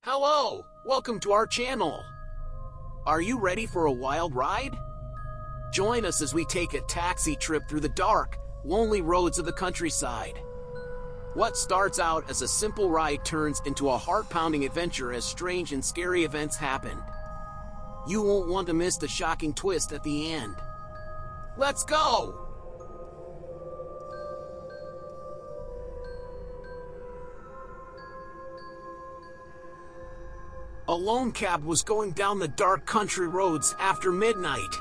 Hello! Welcome to our channel! Are you ready for a wild ride? Join us as we take a taxi trip through the dark, lonely roads of the countryside. What starts out as a simple ride turns into a heart-pounding adventure as strange and scary events happen. You won't want to miss the shocking twist at the end. Let's go! A lone cab was going down the dark country roads after midnight.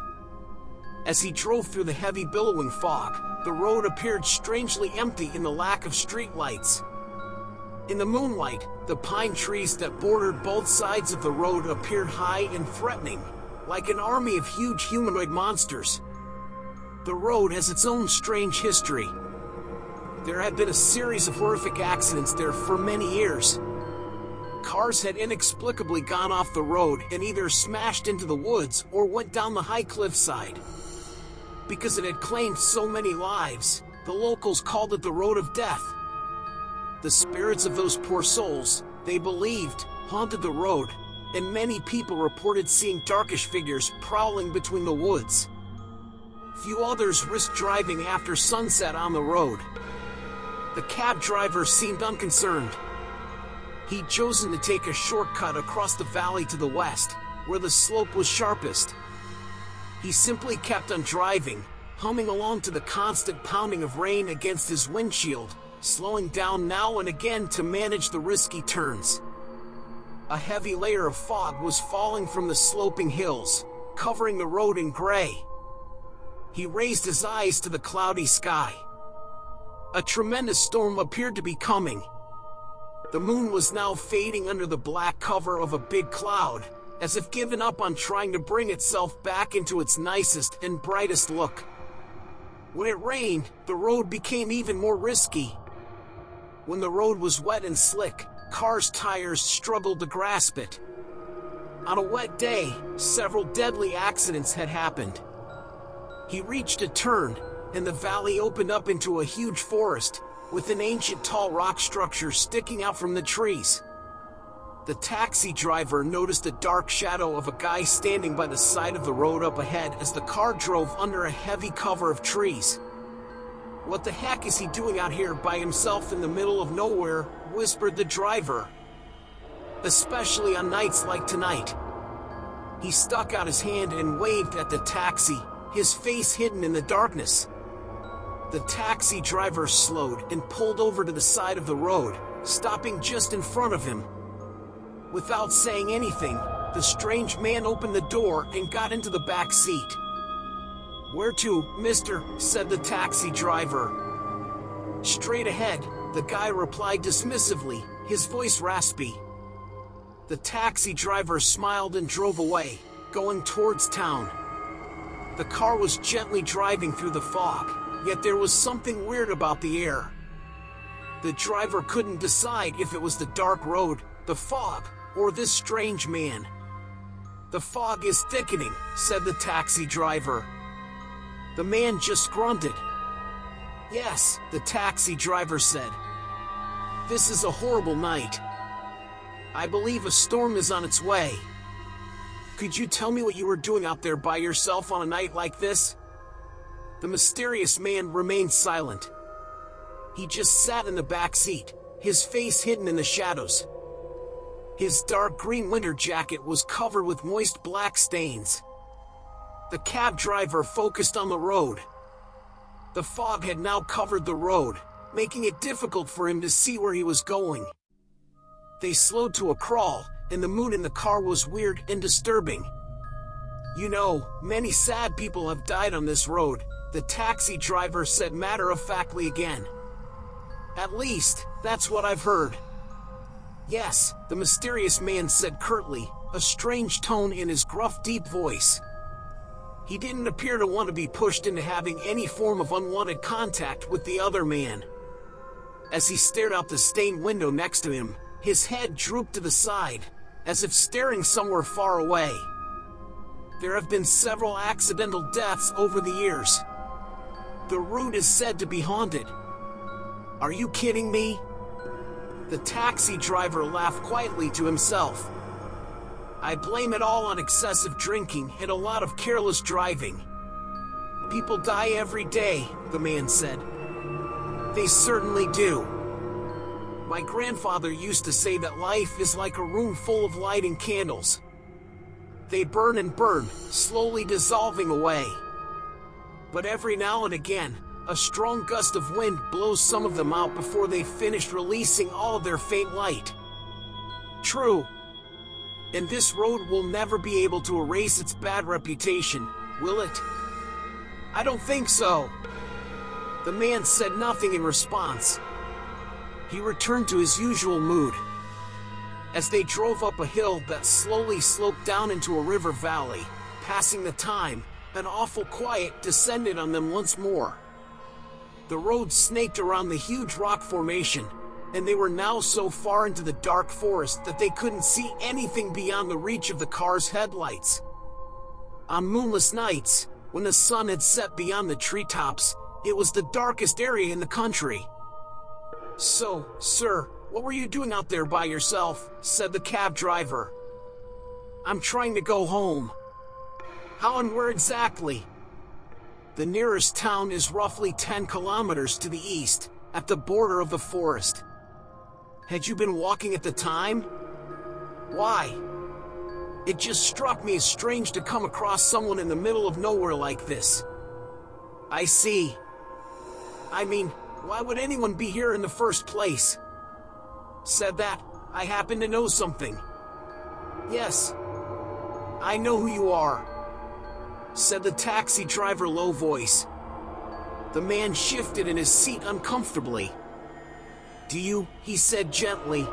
As he drove through the heavy billowing fog, the road appeared strangely empty in the lack of streetlights. In the moonlight, the pine trees that bordered both sides of the road appeared high and threatening, like an army of huge humanoid monsters. The road has its own strange history. There had been a series of horrific accidents there for many years. Cars had inexplicably gone off the road and either smashed into the woods or went down the high cliffside. Because it had claimed so many lives, the locals called it the Road of Death. The spirits of those poor souls, they believed, haunted the road, and many people reported seeing darkish figures prowling between the woods. Few others risked driving after sunset on the road. The cab driver seemed unconcerned. He'd chosen to take a shortcut across the valley to the west, where the slope was sharpest. He simply kept on driving, humming along to the constant pounding of rain against his windshield, slowing down now and again to manage the risky turns. A heavy layer of fog was falling from the sloping hills, covering the road in gray. He raised his eyes to the cloudy sky. A tremendous storm appeared to be coming. The moon was now fading under the black cover of a big cloud, as if given up on trying to bring itself back into its nicest and brightest look. When it rained, the road became even more risky. When the road was wet and slick, cars' tires struggled to grasp it. On a wet day, several deadly accidents had happened. He reached a turn, and the valley opened up into a huge forest, with an ancient tall rock structure sticking out from the trees. The taxi driver noticed a dark shadow of a guy standing by the side of the road up ahead as the car drove under a heavy cover of trees. "What the heck is he doing out here by himself in the middle of nowhere?" whispered the driver. "Especially on nights like tonight." He stuck out his hand and waved at the taxi, his face hidden in the darkness. The taxi driver slowed and pulled over to the side of the road, stopping just in front of him. Without saying anything, the strange man opened the door and got into the back seat. "Where to, mister?" said the taxi driver. "Straight ahead," the guy replied dismissively, his voice raspy. The taxi driver smiled and drove away, going towards town. The car was gently driving through the fog. Yet there was something weird about the air. The driver couldn't decide if it was the dark road, the fog, or this strange man. "The fog is thickening," said the taxi driver. The man just grunted. "Yes," the taxi driver said. "This is a horrible night. I believe a storm is on its way. Could you tell me what you were doing out there by yourself on a night like this?" The mysterious man remained silent. He just sat in the back seat, his face hidden in the shadows. His dark green winter jacket was covered with moist black stains. The cab driver focused on the road. The fog had now covered the road, making it difficult for him to see where he was going. They slowed to a crawl, and the mood in the car was weird and disturbing. "You know, many sad people have died on this road," the taxi driver said matter-of-factly again. "At least, that's what I've heard." "Yes," the mysterious man said curtly, a strange tone in his gruff, deep voice. He didn't appear to want to be pushed into having any form of unwanted contact with the other man. As he stared out the stained window next to him, his head drooped to the side, as if staring somewhere far away. "There have been several accidental deaths over the years. The route is said to be haunted." "Are you kidding me?" The taxi driver laughed quietly to himself. I blame it all on excessive drinking and a lot of careless driving. People die every day, the man said. They certainly do. My grandfather used to say that life is like a room full of lighting candles. They burn and burn, slowly dissolving away. But every now and again, a strong gust of wind blows some of them out before they've finished releasing all of their faint light. True. And this road will never be able to erase its bad reputation, will it? I don't think so. The man said nothing in response. He returned to his usual mood. As they drove up a hill that slowly sloped down into a river valley, passing the time, an awful quiet descended on them once more. The road snaked around the huge rock formation, and they were now so far into the dark forest that they couldn't see anything beyond the reach of the car's headlights. On moonless nights, when the sun had set beyond the treetops, it was the darkest area in the country. So, sir, what were you doing out there by yourself? Said the cab driver. I'm trying to go home. How and where exactly? The nearest town is roughly 10 kilometers to the east, at the border of the forest. Had you been walking at the time? Why? It just struck me as strange to come across someone in the middle of nowhere like this. I see. I mean, why would anyone be here in the first place? Said that, I happen to know something. Yes. I know who you are, said the taxi driver low voice. The man shifted in his seat uncomfortably. Do you? He said gently.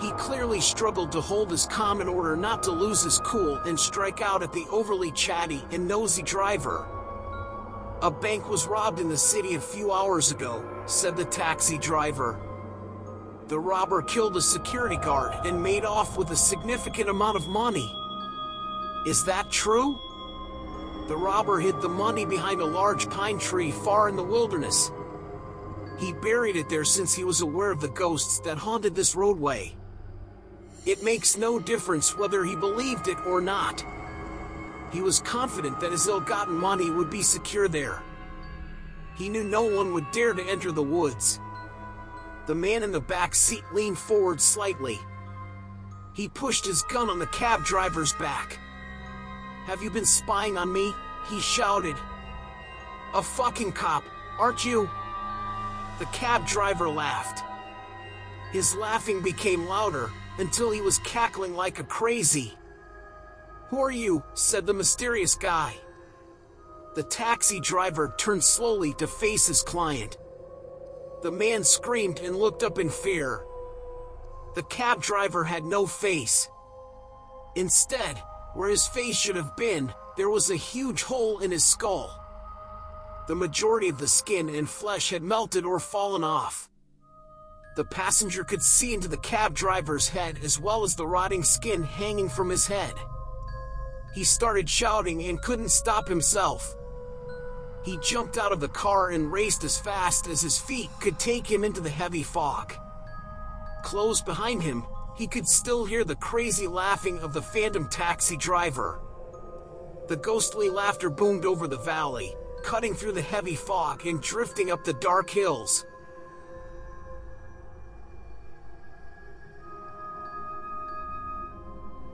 He clearly struggled to hold his calm in order not to lose his cool and strike out at the overly chatty and nosy driver. A bank was robbed in the city a few hours ago, said the taxi driver. The robber killed a security guard and made off with a significant amount of money. Is that true? The robber hid the money behind a large pine tree far in the wilderness. He buried it there since he was aware of the ghosts that haunted this roadway. It makes no difference whether he believed it or not. He was confident that his ill-gotten money would be secure there. He knew no one would dare to enter the woods. The man in the back seat leaned forward slightly. He pushed his gun on the cab driver's back. Have you been spying on me? He shouted. A fucking cop, aren't you? The cab driver laughed. His laughing became louder until he was cackling like a crazy. Who are you? Said the mysterious guy. The taxi driver turned slowly to face his client. The man screamed and looked up in fear. The cab driver had no face. Instead, where his face should have been, there was a huge hole in his skull. The majority of the skin and flesh had melted or fallen off. The passenger could see into the cab driver's head as well as the rotting skin hanging from his head. He started shouting and couldn't stop himself. He jumped out of the car and raced as fast as his feet could take him into the heavy fog. Close behind him, he could still hear the crazy laughing of the phantom taxi driver. The ghostly laughter boomed over the valley, cutting through the heavy fog and drifting up the dark hills.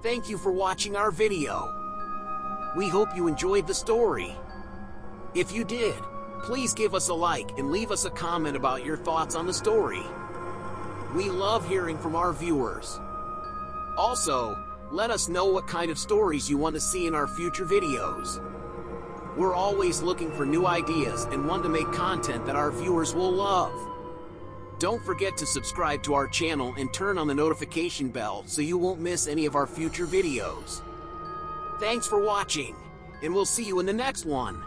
Thank you for watching our video. We hope you enjoyed the story. If you did, please give us a like and leave us a comment about your thoughts on the story. We love hearing from our viewers. Also, let us know what kind of stories you want to see in our future videos. We're always looking for new ideas and want to make content that our viewers will love. Don't forget to subscribe to our channel and turn on the notification bell so you won't miss any of our future videos. Thanks for watching, and we'll see you in the next one.